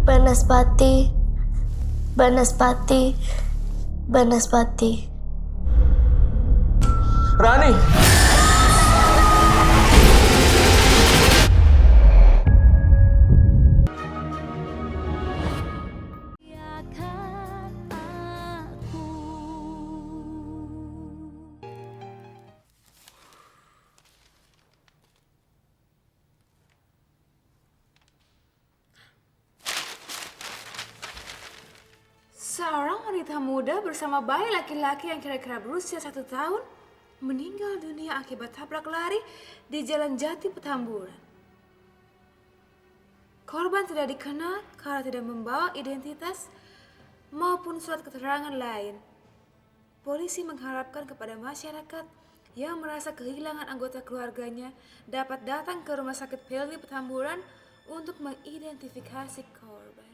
Banaspati, Banaspati, Banaspati. Rani! Seorang wanita muda bersama bayi laki-laki yang kira-kira berusia 1 tahun meninggal dunia akibat tabrak lari di Jalan Jati Petamburan. Korban tidak dikenal karena tidak membawa identitas maupun surat keterangan lain. Polisi mengharapkan kepada masyarakat yang merasa kehilangan anggota keluarganya dapat datang ke Rumah Sakit Pelni Petamburan untuk mengidentifikasi korban.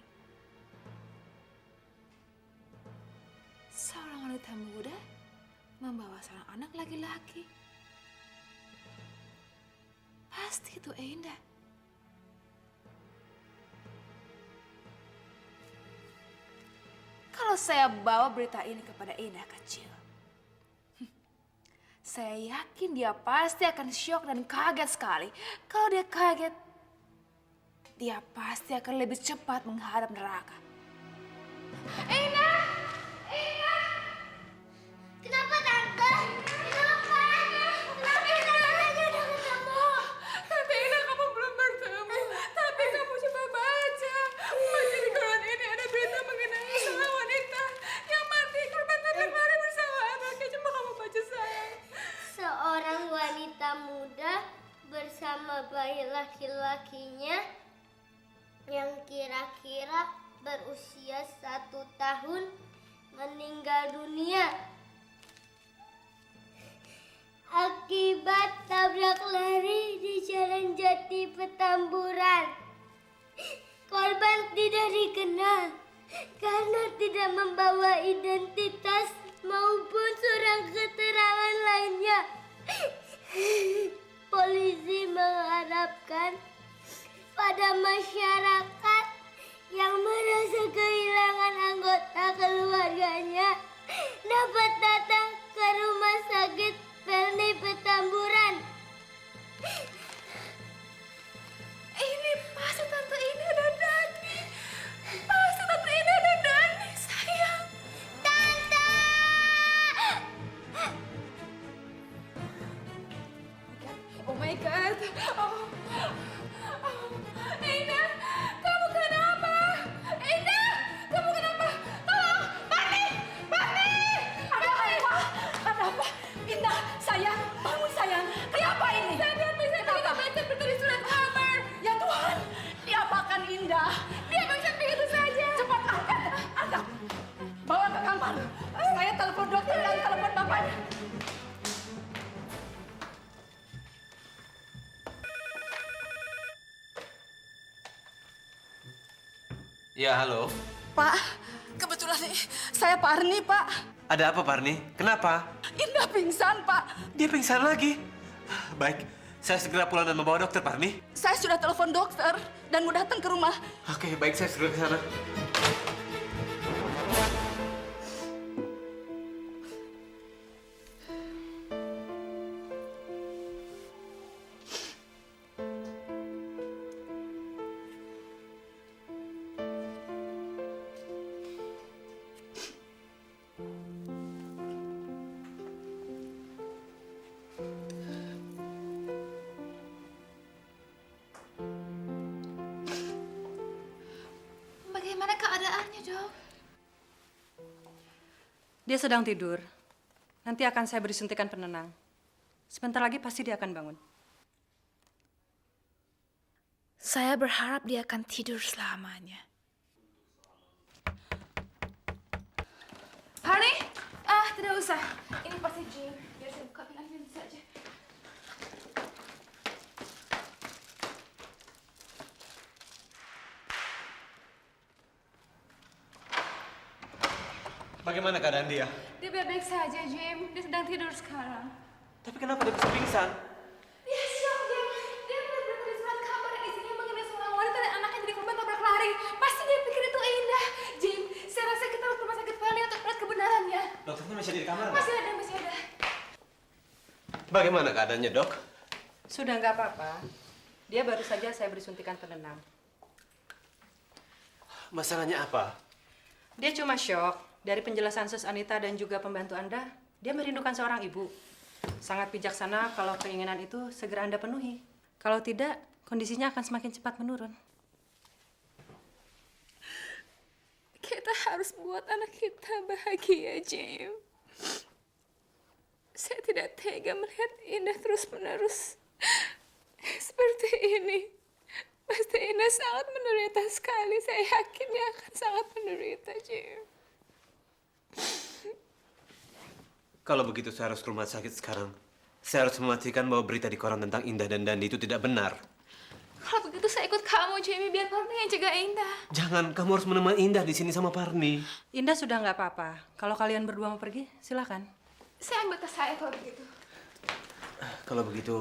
Seorang wanita muda membawa seorang anak laki-laki. Pasti itu Indah. Kalau saya bawa berita ini kepada Indah kecil, saya yakin dia pasti akan syok dan kaget sekali. Kalau dia kaget, dia pasti akan lebih cepat menghadap neraka. Indah! Kenapa tante? Kenapa? Kenapa tante udah ketemu? Tante Ina, kamu belum bertemu. Tapi kamu coba baca. Baca di koran ini ada berita mengenai seorang wanita yang mati korban tabrak lari bersama anaknya. Coba kamu baca, sayang. Seorang wanita muda bersama bayi laki-lakinya yang kira-kira berusia 1 tahun meninggal dunia akibat tabrak lari di Jalan Jati Petamburan. Korban tidak dikenal karena tidak membawa identitas maupun surat keterangan lainnya. Polisi mengharapkan pada masyarakat yang merasa kehilangan anggota keluarganya dapat datang ke Rumah Sakit Pelni Petamburan. Ini pasti Tante Ina dan Dani. Pasti Tante Ina dan Dani, sayang. Tante! Oh my God. Ina, kamu kenapa? Ina, kamu kenapa? Tolong, Bani! Bani! Ada apa? Ada apa? Ina, sayang, bangun sayang. Kenapa ini? Saya tidak bisa baca berita di surat kabar. Ya Tuhan, diapakan Indah? Dia baca begitu saja. Cepat angkat, angkat. Bawa ke kamar. Saya telepon dokter dan telepon bapaknya. Ya, halo. Pak, kebetulan saya Pak Arni, Pak. Ada apa, Parni? Kenapa? Indah pingsan, Pak. Dia pingsan lagi. Baik, saya segera pulang dan membawa dokter, Parni. Saya sudah telepon dokter dan mau datang ke rumah. Oke, baik, saya segera ke sana. Bagaimana keadaannya, Dok? Dia sedang tidur. Nanti akan saya beri suntikan penenang. Sebentar lagi pasti dia akan bangun. Saya berharap dia akan tidur selamanya. Honey, tidak usah. Ini pasti Jim. Biar saya buka pintunya saja. Bagaimana keadaan dia? Dia baik-baik saja, Jim. Dia sedang tidur sekarang. Tapi kenapa dia bisa pingsan? Dia shock, Jim. Dia berita di surat kabar yang isinya mengenai seorang wanita dan anaknya jadi korban tabrak lari. Pasti dia Bagaimana keadaannya, Dok? Sudah nggak apa-apa. Dia baru saja saya beri suntikan penenang. Masalahnya apa? Dia cuma shock. Dari penjelasan Sus Anita dan juga pembantu Anda, dia merindukan seorang ibu. Sangat bijaksana kalau keinginan itu segera Anda penuhi. Kalau tidak, kondisinya akan semakin cepat menurun. Kita harus buat anak kita bahagia, Jim. Saya tidak tega melihat Indah terus-menerus seperti ini. Pasti Indah sangat menderita sekali. Saya yakin dia akan sangat menderita, Jim. Kalau begitu saya harus ke rumah sakit sekarang. Saya harus memastikan bahwa berita di koran tentang Indah dan Dandi itu tidak benar. Kalau begitu saya ikut kamu, Jamie, biar Parni yang jaga Indah. Jangan, kamu harus menemani Indah di sini sama Parni. Indah sudah nggak apa-apa. Kalau kalian berdua mau pergi, silakan. Saya ambil tas saya kalau begitu. Kalau begitu,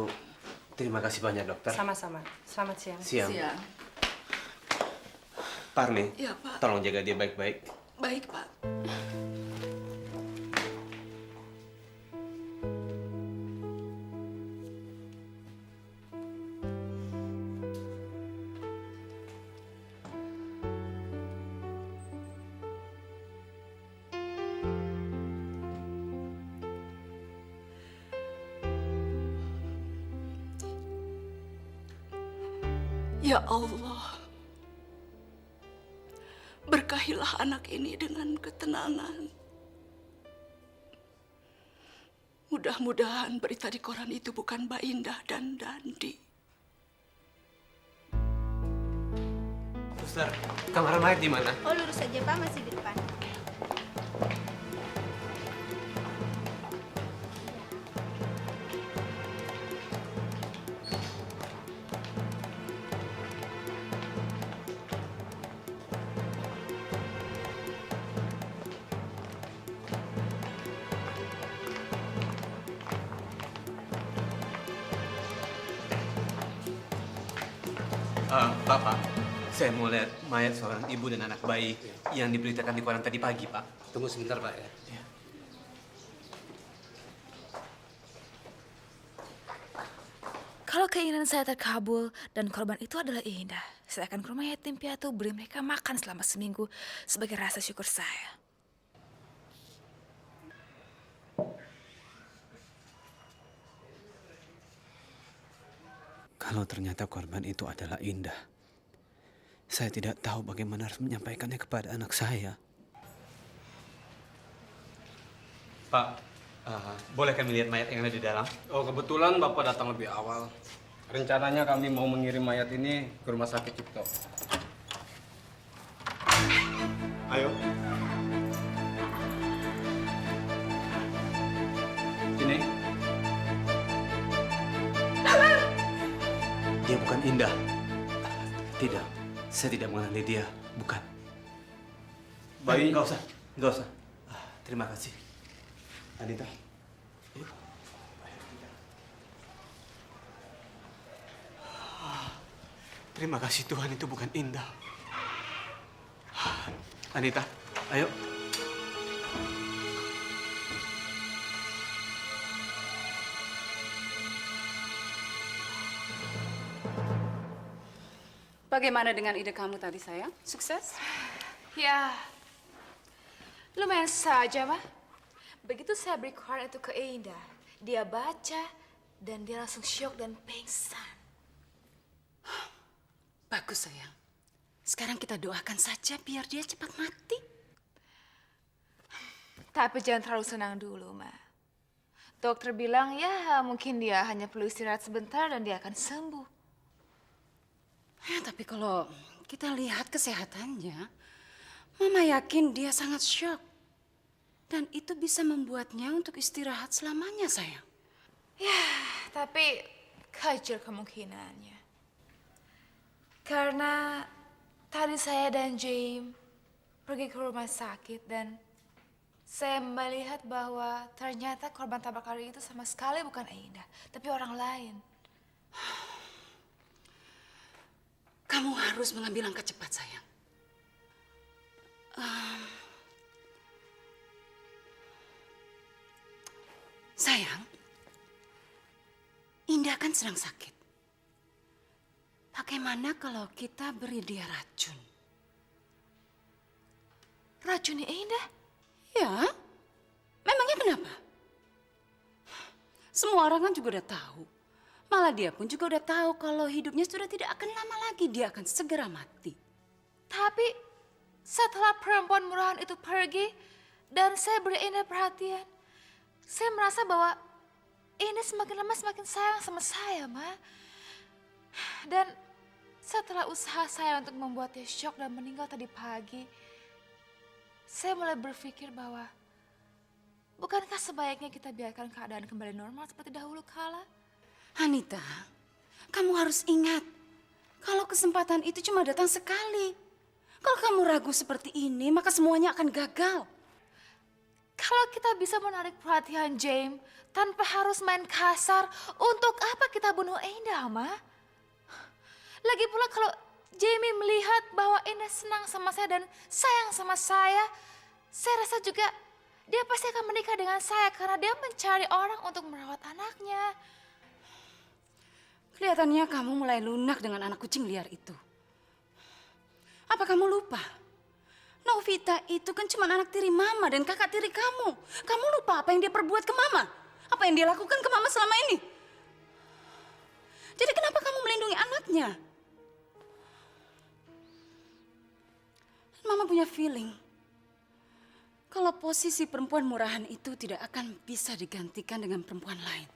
terima kasih banyak, dokter. Sama-sama. Selamat siang. Siang. Siang. Parni, Iya, Pak. tolong jaga dia baik-baik. Baik, Pak. Ya Allah, berkahilah anak ini dengan ketenangan. Mudah-mudahan berita di koran itu bukan Mbak Indah dan Dandi. Suster, kamar mayat di mana? Oh, lurus saja, Pak. Masih di depan. Bapak, saya mau lihat mayat seorang ibu dan anak bayi yang diberitakan di koran tadi pagi, Pak. Tunggu sebentar, Pak ya. Kalau keinginan saya terkabul dan korban itu adalah Indah, saya akan ke rumah yatim piatu beri mereka makan selama seminggu sebagai rasa syukur saya. Kalau ternyata korban itu adalah Indah, saya tidak tahu bagaimana harus menyampaikannya kepada anak saya. Pak, boleh kami lihat mayat yang ada di dalam? Oh, kebetulan Bapak datang lebih awal. Rencananya kami mau mengirim mayat ini ke rumah sakit Cipto. Ayo. Sini. Dia bukan Indah. Tidak, saya tidak mengenali dia. Bukan. Bayi. Nggak usah, nggak usah. Terima kasih. Anita. Yuk. Terima kasih Tuhan, itu bukan Indah. Anita, ayo. Bagaimana dengan ide kamu tadi, sayang? Sukses? Ya, lumayan saja, Pak. Begitu saya beri koran itu ke Indah, dia baca dan dia langsung syok dan pingsan. Bagus, sayang. Sekarang kita doakan saja biar dia cepat mati. Tapi jangan terlalu senang dulu, Ma. Dokter bilang ya mungkin dia hanya perlu istirahat sebentar dan dia akan sembuh. Tapi kalau kita lihat kesehatannya, Mama yakin dia sangat shock. Dan itu bisa membuatnya untuk istirahat selamanya, sayang. Ya, tapi kecil kemungkinannya. Karena tadi saya dan James pergi ke rumah sakit dan saya melihat bahwa ternyata korban tabrak lari itu sama sekali bukan Indah, tapi orang lain. Kamu harus mengambil langkah cepat, sayang. Sayang, Indah kan sedang sakit. Bagaimana kalau kita beri dia racun? Racunnya Indah? Ya, memangnya kenapa? Semua orang kan juga udah tahu. Malah dia pun juga udah tahu kalau hidupnya sudah tidak akan lama lagi. Dia akan segera mati. Tapi setelah perempuan murahan itu pergi dan saya beri Indah perhatian, saya merasa bahwa Indah semakin lama semakin sayang sama saya, Ma. Dan setelah usaha saya untuk membuat dia syok dan meninggal tadi pagi, saya mulai berpikir bahwa bukankah sebaiknya kita biarkan keadaan kembali normal seperti dahulu kala? Anita, kamu harus ingat kalau kesempatan itu cuma datang sekali. Kalau kamu ragu seperti ini, maka semuanya akan gagal. Kalau kita bisa menarik perhatian James tanpa harus main kasar, untuk apa kita bunuh Indah, Ma? Lagi pula kalau Jamie melihat bahwa Indah senang sama saya dan sayang sama saya rasa juga dia pasti akan menikah dengan saya karena dia mencari orang untuk merawat anaknya. Kelihatannya kamu mulai lunak dengan anak kucing liar itu. Apa kamu lupa? Novita itu kan cuma anak tiri mama dan kakak tiri kamu. Kamu lupa apa yang dia perbuat ke mama? Apa yang dia lakukan ke mama selama ini? Jadi kenapa kamu melindungi anaknya? Mama punya feeling kalau posisi perempuan murahan itu tidak akan bisa digantikan dengan perempuan lain.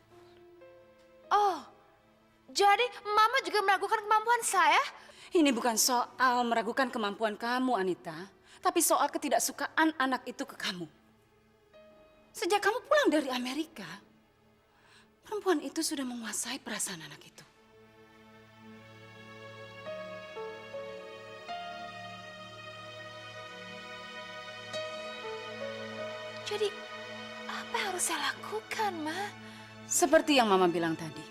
Oh, jadi Mama juga meragukan kemampuan saya? Ini bukan soal meragukan kemampuan kamu, Anita, tapi soal ketidaksukaan anak itu ke kamu. Sejak kamu pulang dari Amerika, perempuan itu sudah menguasai perasaan anak itu. Jadi apa yang harus saya lakukan, Ma? Seperti yang Mama bilang tadi,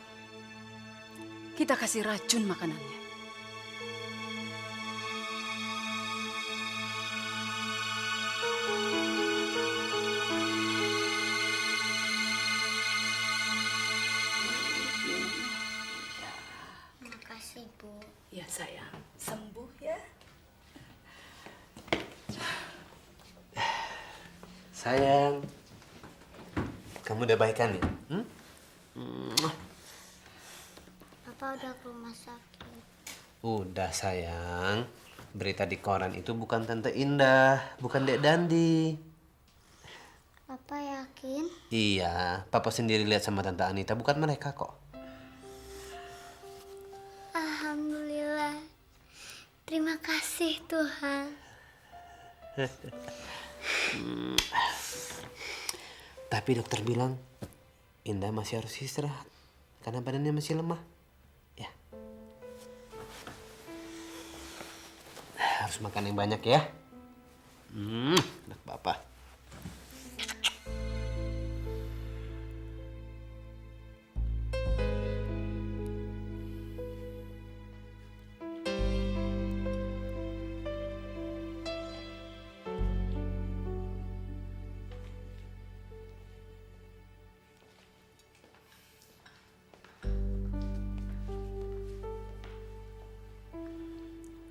kita kasih racun makanannya. Makasih, Bu. Ya sayang, sembuh ya. Sayang, kamu udah baikan ya? Papa udah ke rumah sakit. Udah sayang, berita di koran itu bukan Tante Indah, bukan Dek Dandi. Papa yakin? Iya, Papa sendiri lihat sama Tante Anita, bukan mereka kok. Alhamdulillah. Terima kasih Tuhan. Tapi dokter bilang Indah masih harus istirahat karena badannya masih lemah. Ya. Harus makan yang banyak ya. Anak Papa.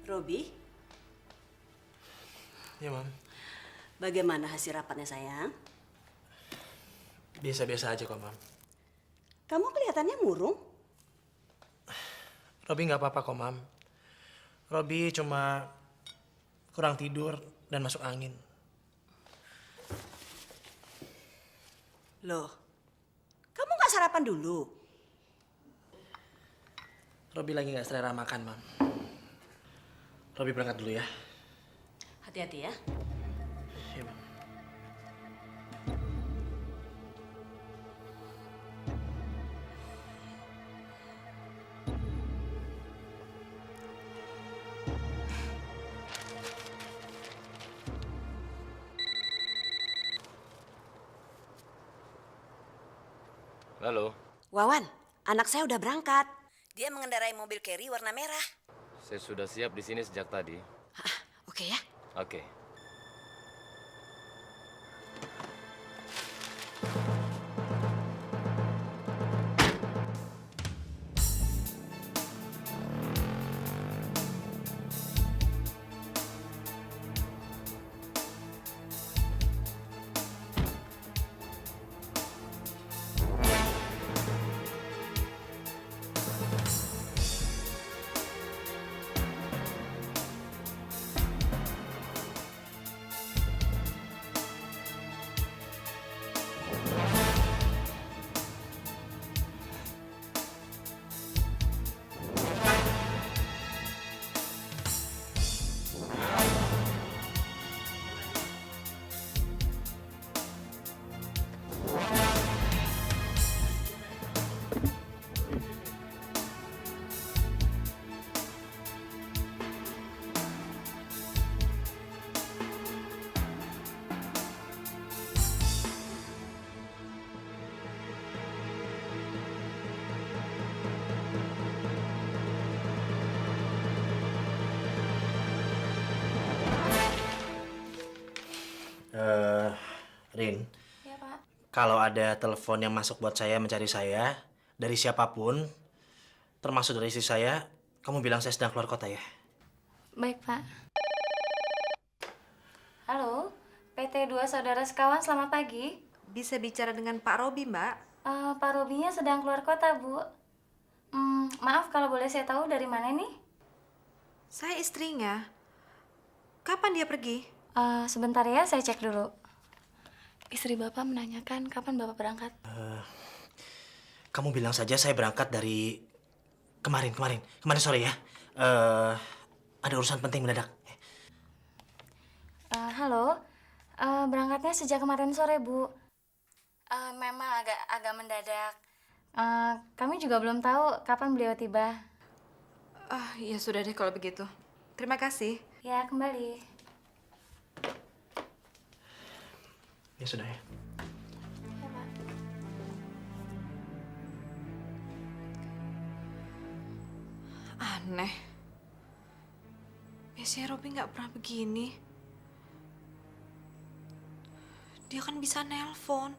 Robi, Ya, Mam. bagaimana hasil rapatnya sayang? Biasa-biasa aja kok, Mam. Kamu kelihatannya murung. Robi nggak apa-apa kok, Mam. Robi cuma kurang tidur dan masuk angin. Loh, kamu nggak sarapan dulu? Robi lagi nggak selera makan, Mam. Robi berangkat dulu ya. Hati-hati ya. Iya, Mam. Halo, Wawan, anak saya udah berangkat. Dia mengendarai mobil carry warna merah. saya sudah siap di sini sejak tadi. Oke ya. Oke. Rin, Ya, Pak. kalau ada telepon yang masuk buat saya mencari saya, dari siapapun, termasuk dari istri saya, kamu bilang saya sedang keluar kota ya. Baik, Pak. Halo, PT 2 Saudara Sekawan, selamat pagi. Bisa bicara dengan Pak Robi, Mbak? Pak Robinya sedang keluar kota, Bu. Maaf kalau boleh saya tahu dari mana nih? Saya istrinya. Kapan dia pergi? Sebentar ya, saya cek dulu. Istri Bapak menanyakan kapan Bapak berangkat. Kamu bilang saja saya berangkat dari kemarin sore ya. Ada urusan penting mendadak. Halo, berangkatnya sejak kemarin sore, Bu. Memang agak mendadak. Kami juga belum tahu kapan beliau tiba. Ya sudah deh kalau begitu. Terima kasih. Ya, kembali. Ya sudah ya. Ya, Pak. Aneh. Biasanya Robi nggak pernah begini. Dia kan bisa nelpon.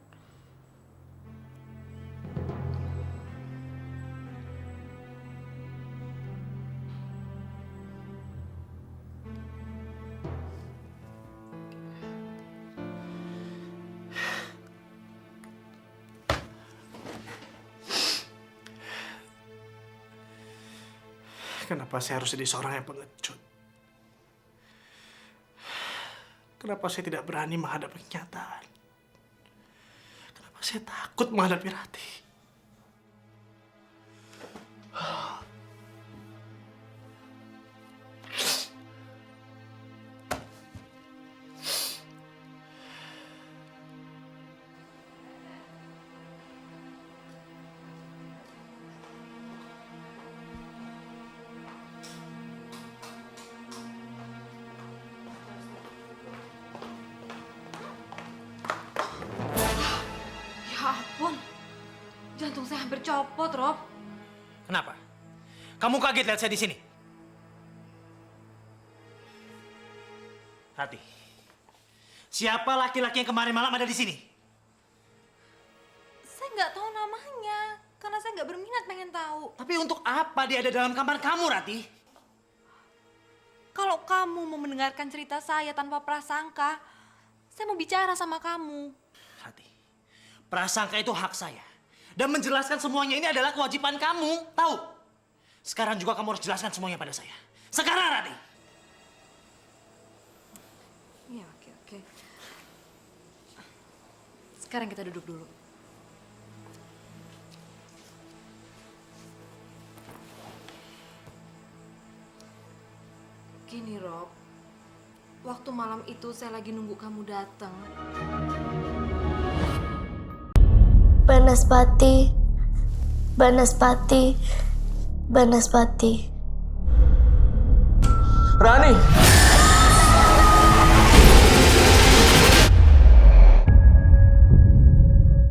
Kenapa saya harus jadi seorang yang pengecut? Kenapa saya tidak berani menghadapi kenyataan? Kenapa saya takut menghadapi Ratih? Ya ampun. Jantung saya hampir copot, Rob. Kenapa? Kamu kaget lihat saya di sini? Ratih, siapa laki-laki yang kemarin malam ada di sini? Saya nggak tahu namanya. Karena saya nggak berminat pengen tahu. Tapi untuk apa dia ada dalam kamar kamu, Ratih? Kalau kamu mau mendengarkan cerita saya tanpa prasangka, saya mau bicara sama kamu. Ratih, prasangka itu hak saya. Dan menjelaskan semuanya ini adalah kewajiban kamu, tahu? Sekarang juga kamu harus jelaskan semuanya pada saya. Sekarang, Ratih! Iya, oke. Sekarang kita duduk dulu. Gini, Rob. Waktu malam itu saya lagi nunggu kamu datang. Banaspati, Banaspati, Banaspati. Rani!